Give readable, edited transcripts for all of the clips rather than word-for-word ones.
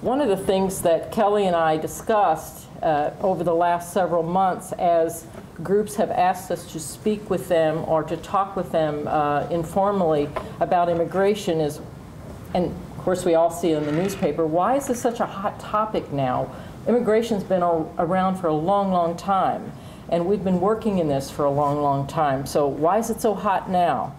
One of the things that Kelly and I discussed over the last several months as groups have asked us to speak with them or to talk with them informally about immigration is, and of course we all see it in the newspaper, why is this such a hot topic now? Immigration's been around for a long, long time, and we've been working in this for a long, long time. So why is it so hot now?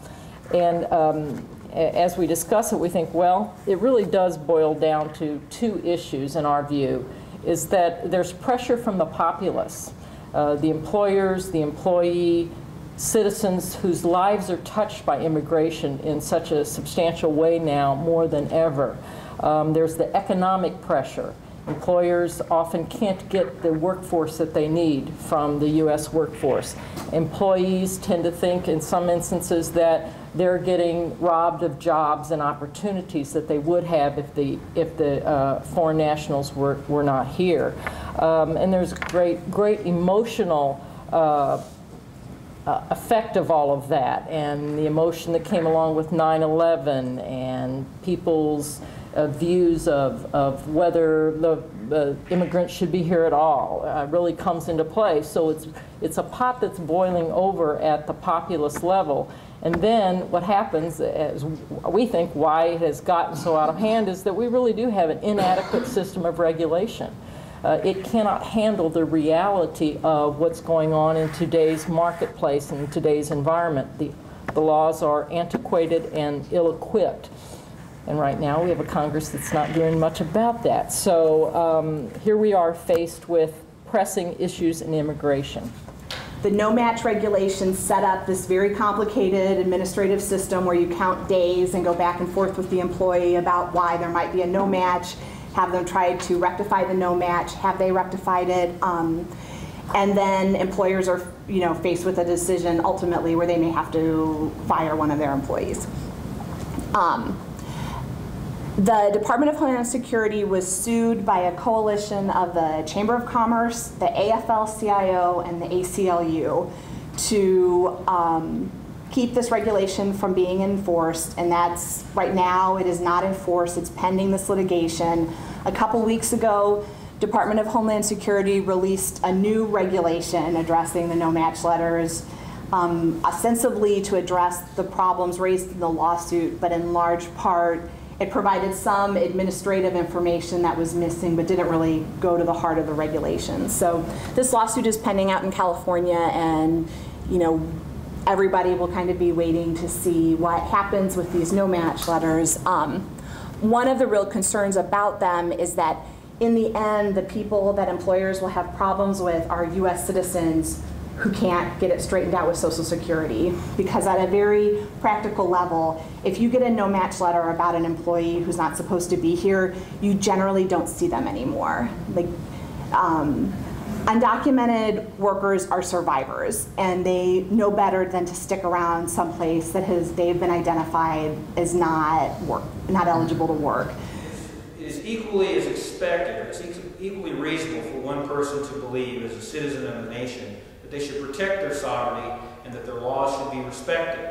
And as we discuss it, we think, well, it really does boil down to two issues in our view, is that there's pressure from the populace, the employers, the employee, citizens whose lives are touched by immigration in such a substantial way now, more than ever. There's the economic pressure. Employers often can't get the workforce that they need from the U.S. workforce. Employees tend to think in some instances that they're getting robbed of jobs and opportunities that they would have if the foreign nationals were not here. And there's great emotional effect of all of that, and the emotion that came along with 9/11 and people's views of whether the immigrants should be here at all really comes into play. So it's a pot that's boiling over at the populace level. And then what happens, as we think why it has gotten so out of hand, is that we really do have an inadequate system of regulation. It cannot handle the reality of what's going on in today's marketplace and today's environment. The laws are antiquated and ill-equipped. And right now we have a Congress that's not doing much about that. So here we are faced with pressing issues in immigration. The no-match regulations set up this very complicated administrative system where you count days and go back and forth with the employee about why there might be a no-match, have them try to rectify the no-match, have they rectified it, and then employers are faced with a decision ultimately where they may have to fire one of their employees. The Department of Homeland Security was sued by a coalition of the Chamber of Commerce, the AFL-CIO, and the ACLU to keep this regulation from being enforced, and that's, right now, it is not enforced. It's pending this litigation. A couple weeks ago, Department of Homeland Security released a new regulation addressing the no-match letters, ostensibly to address the problems raised in the lawsuit, but in large part, it provided some administrative information that was missing, but didn't really go to the heart of the regulations. So this lawsuit is pending out in California, and everybody will kind of be waiting to see what happens with these no-match letters. One of the real concerns about them is that in the end, the people that employers will have problems with are U.S. citizens who can't get it straightened out with Social Security. Because at a very practical level, if you get a no-match letter about an employee who's not supposed to be here, you generally don't see them anymore. Like, undocumented workers are survivors, and they know better than to stick around someplace that they've been identified as not eligible to work. It is equally as expected, or it's equally reasonable for one person to believe as a citizen of the nation that they should protect their sovereignty and that their laws should be respected.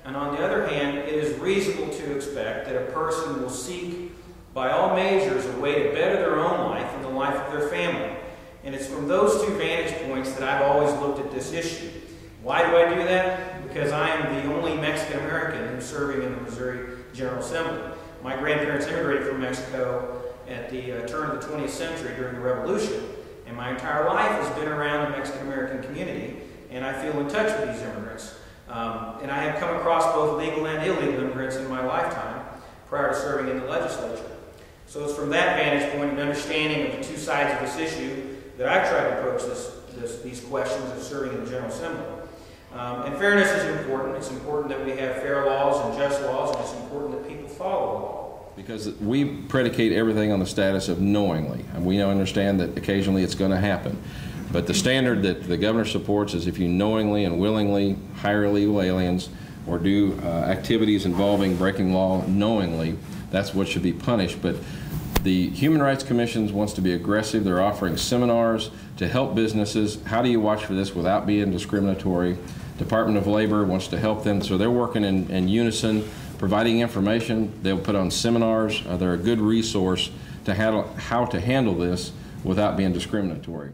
And on the other hand, it is reasonable to expect that a person will seek, by all measures, a way to better their own life and the life of their family. And it's from those two vantage points that I've always looked at this issue. Why do I do that? Because I am the only Mexican-American who's serving in the Missouri General Assembly. My grandparents immigrated from Mexico at the turn of the 20th century during the Revolution. And my entire life has been around the Mexican-American community, and I feel in touch with these immigrants. And I have come across both legal and illegal immigrants in my lifetime prior to serving in the legislature. So it's from that vantage point and understanding of the two sides of this issue that I try to approach these questions of serving in the General Assembly. And fairness is important. It's important that we have fair laws and just laws, and it's important that people follow the law. Because we predicate everything on the status of knowingly, and we understand that occasionally it's going to happen. But the standard that the governor supports is if you knowingly and willingly hire illegal aliens or do activities involving breaking law knowingly, that's what should be punished. But the Human Rights Commission wants to be aggressive. They're offering seminars to help businesses. How do you watch for this without being discriminatory? Department of Labor wants to help them, so they're working in unison, providing information. They'll put on seminars. They're a good resource to handle, how to handle this without being discriminatory.